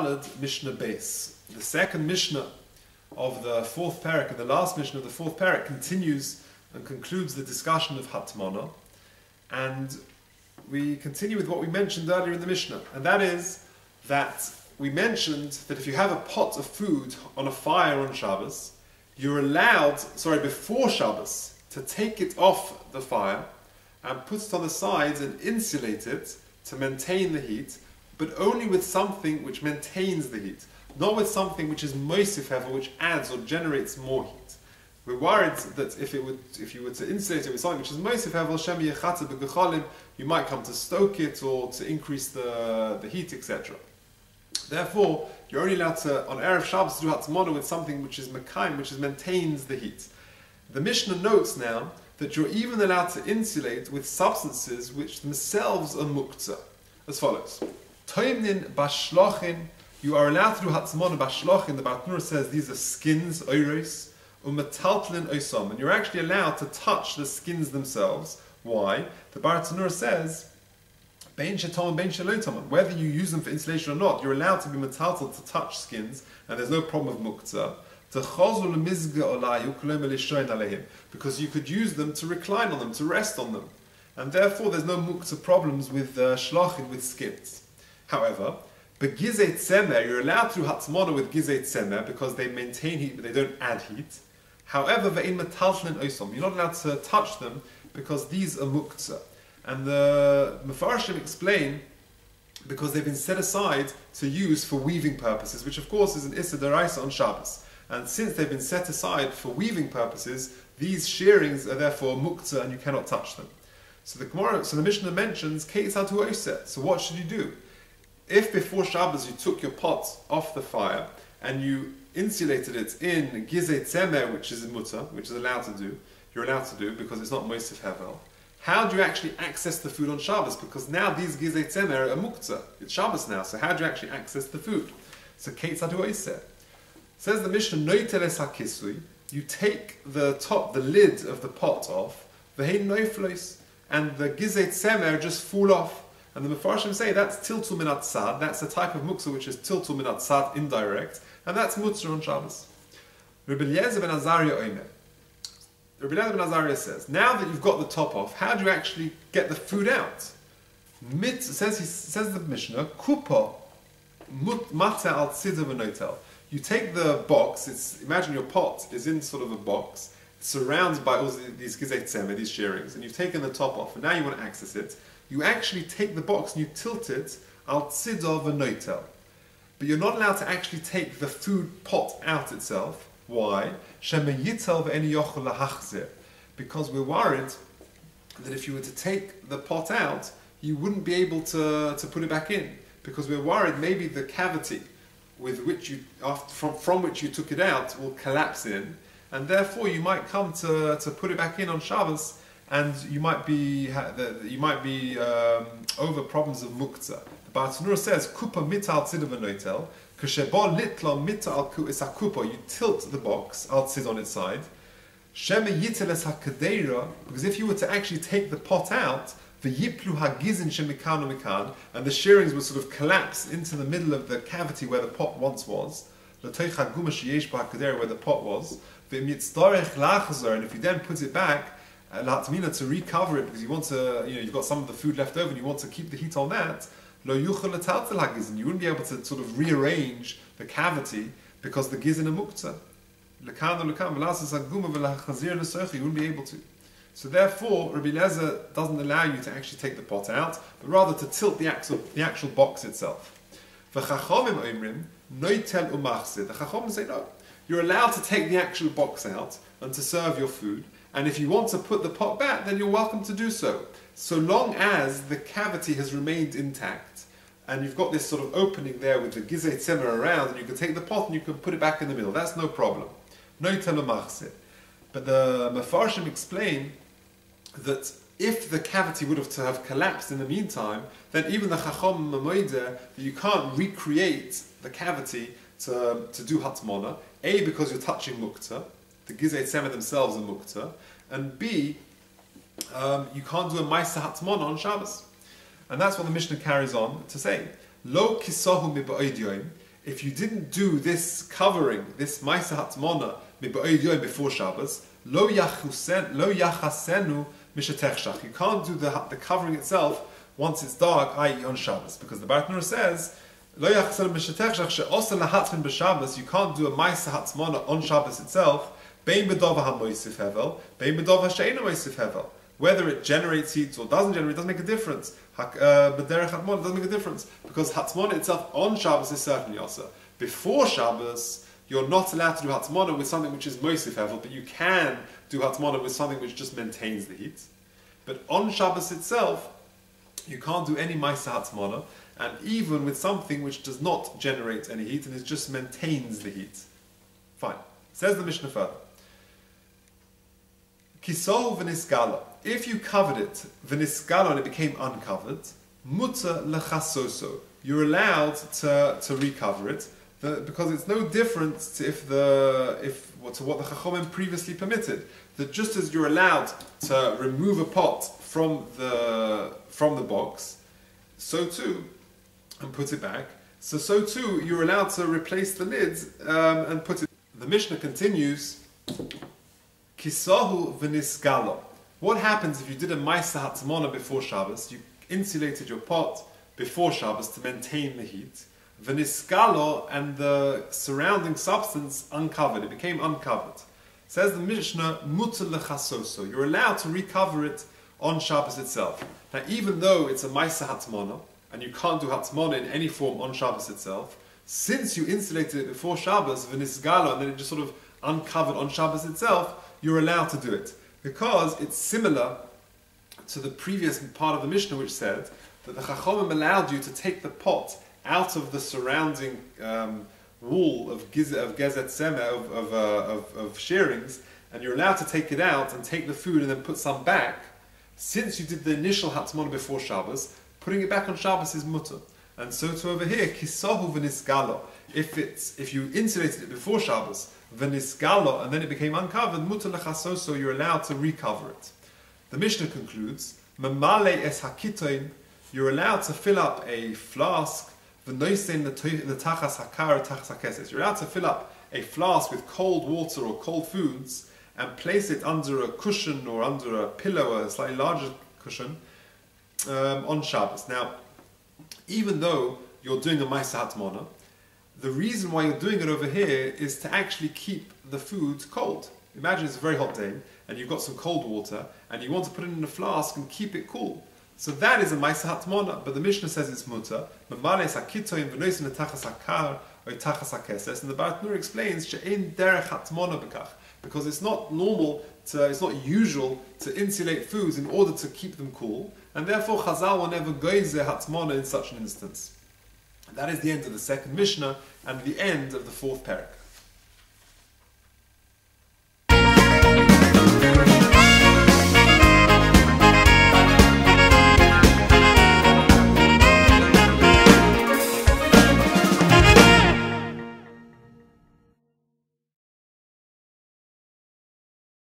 Daled Mishnah Beis. The second Mishnah of the fourth parak, and the last Mishnah of the fourth parak, continues and concludes the discussion of Hatmana. And we continue with what we mentioned earlier in the Mishnah, and that is that we mentioned that if you have a pot of food on a fire on Shabbos, you're allowed, before Shabbos, to take it off the fire and put it on the sides and insulate it to maintain the heat, but only with something which maintains the heat, not with something which is moisif hevel, which adds or generates more heat. We're worried that if you were to insulate it with something which is moisif hevel, shem yechatze b'gechalim, you might come to stoke it or to increase the heat, etc. Therefore, you're only allowed to, on Erev Shabbos, to do Hatmana with something which is mekayim, which maintains the heat. The Mishnah notes now that you're even allowed to insulate with substances which themselves are muktzah, as follows. Toimnin bashlochin, you are allowed to do Hatmana bashlochin. The Bartanura says these are skins, oiros, umetaltlin oisom, and you're actually allowed to touch the skins themselves. Why? The Bartanura says, bein shetom, bein shelotom, whether you use them for insulation or not, you're allowed to be metaltal to touch skins, and there's no problem of muktzah. Because you could use them to recline on them, to rest on them, and therefore there's no muktzah problems with shlochin, with skins. However, begizei tzemer, you're allowed to do Hatmana with gizei tzemer because they maintain heat but they don't add heat. However, ve'in metaltlin oisom, you're not allowed to touch them because these are muktzah. And the Mefarshim explain because they've been set aside to use for weaving purposes, which of course is an Issa D'Oraisa on Shabbos. And since they've been set aside for weaving purposes, these shearings are therefore muktzah and you cannot touch them. So the Mishnah mentions Ketzad hu oseh. So what should you do? If before Shabbos you took your pot off the fire and you insulated it in gizei tzemer, which is a mutter, which is allowed to do, you're allowed to do because it's not moisif hevel. How do you actually access the food on Shabbos? Because now these gizei tzemer are muktzah. It's Shabbos now, so how do you actually access the food? So Ketzad hu oseh. Says the Mishnah, noiteles hakisui, you take the top, the lid of the pot off, v'hein noiflos, and the gizei tzemer just fall off. And the Mefarshim say that's tiltul minat sad, that's a type of muktzah which is tiltul minat sad, indirect, and that's mutzah on Shabbos. Rabbi Eliezer ben Azariah omer. Rabbi Eliezer ben Azariah says, now that you've got the top off, how do you actually get the food out? Says the Mishnah, kupa mata al tzida v'notel. You take the box, imagine your pot is in sort of a box, surrounded by all these gizei tzemer, these shearings, and you've taken the top off, and now you want to access it. You actually take the box and you tilt it al tzida v'notel. But you're not allowed to actually take the food pot out itself. Why? Because we're worried that if you were to take the pot out, you wouldn't be able to put it back in. Because we're worried maybe the cavity with which from which you took it out will collapse in, and therefore you might come to put it back in on Shabbos, and you might be over problems of muktzah. The Bartanura says kupa mital tzid v'noitel k'sheba litla mital kupa. You tilt the box al tzid on its side. Shema yiteles hakadera, because if you were to actually take the pot out, the yiplu hagizin shemikan mikan, and the shearings would sort of collapse into the middle of the cavity where the pot once was, where the pot was. And if you then put it back, to recover it, because you want to, you've got some of the food left over and you want to keep the heat on that, you wouldn't be able to sort of rearrange the cavity because the gizin are muktzah. You wouldn't be able to. So therefore, Rabbi Eliezer doesn't allow you to actually take the pot out, but rather to tilt the actual box itself. The Chachamim say no. You're allowed to take the actual box out and to serve your food, and if you want to put the pot back, then you're welcome to do so. So long as the cavity has remained intact, and you've got this sort of opening there with the gizei tzemer around, and you can take the pot and you can put it back in the middle. That's no problem. But the Mefarshim explain that if the cavity would have collapsed in the meantime, then even the Chacham Mamoider, that you can't recreate the cavity to do Hatmana. A, because you're touching muktzah, the gizei tzemer themselves are muktzah, and B, you can't do a Maisa Hatmana on Shabbos. And that's what the Mishnah carries on to say. Lo kisohu mi'ba'oid yoim. if you didn't do this covering, this Maisa Hatmona, before Shabbos, lo yachasenu mishetechshach. You can't do the covering itself once it's dark, i.e. on Shabbos, because the Bartner says, lo yachasenu mishetechshach she'osa lahatmin b'Shabbos. You can't do a Maisa Hatmona on Shabbos itself. Bein b'dova ha'moisif hevel, bein b'dova she'ena moisif hevel. Whether it generates heat or doesn't generate, it doesn't make a difference. B'derech Hatmona doesn't make a difference, because Hatmona itself on Shabbos is certainly also. Before Shabbos, you're not allowed to do Hatmona with something which is moisif hevel, but you can do Hatmona with something which just maintains the heat. But on Shabbos itself, you can't do any Maisa Hatmona, and even with something which does not generate any heat and it just maintains the heat. Fine. Says the Mishnah further. Kisohu v'nisgala. If you covered it, v'nisgala, and it became uncovered, muta lechasoso. You're allowed to recover it, because it's no different to what the Chachomim previously permitted. That just as you're allowed to remove a pot from the box, so too, and put it back. So too, you're allowed to replace the lids and put it. The Mishnah continues. Kisahu v'nisgalo. What happens if you did a Maisa Hatmona before Shabbos? You insulated your pot before Shabbos to maintain the heat. V'nisgalo, and the surrounding substance uncovered. It became uncovered. Says the Mishnah, mutar lechasoso. You're allowed to recover it on Shabbos itself. Now, even though it's a Maisa Hatmona, and you can't do Hatmona in any form on Shabbos itself, since you insulated it before Shabbos, v'nisgalo, and then it just sort of uncovered on Shabbos itself, you're allowed to do it, because it's similar to the previous part of the Mishnah, which said that the Chachomim allowed you to take the pot out of the surrounding wall of gezet semeh, of shearings, and you're allowed to take it out and take the food and then put some back. Since you did the initial Hatmon before Shabbos, putting it back on Shabbos is mutter. And so to over here, kisohu v'nisgalo. If you insulated it before Shabbos, v'nisgalo, and then it became uncovered, mutar lechasoso, you're allowed to recover it. The Mishnah concludes, mamale es hakitoin, you're allowed to fill up a flask, v'noisen l'tachas hakar tachas hakeses. You're allowed to fill up a flask with cold water or cold foods and place it under a cushion or under a pillow, a slightly larger cushion, on Shabbos. Now, even though you're doing a Maisa Hatmona, the reason why you're doing it over here is to actually keep the food cold. Imagine it's a very hot day and you've got some cold water and you want to put it in a flask and keep it cool. So that is a Maisa Hatmona, but the Mishnah says it's mutar. And the Bartner explains she'ein derech Hatmona b'kach, because it's not usual to insulate foods in order to keep them cool, and therefore Chazal will never goize Hatmona in such an instance. That is the end of the second Mishnah and the end of the fourth parak.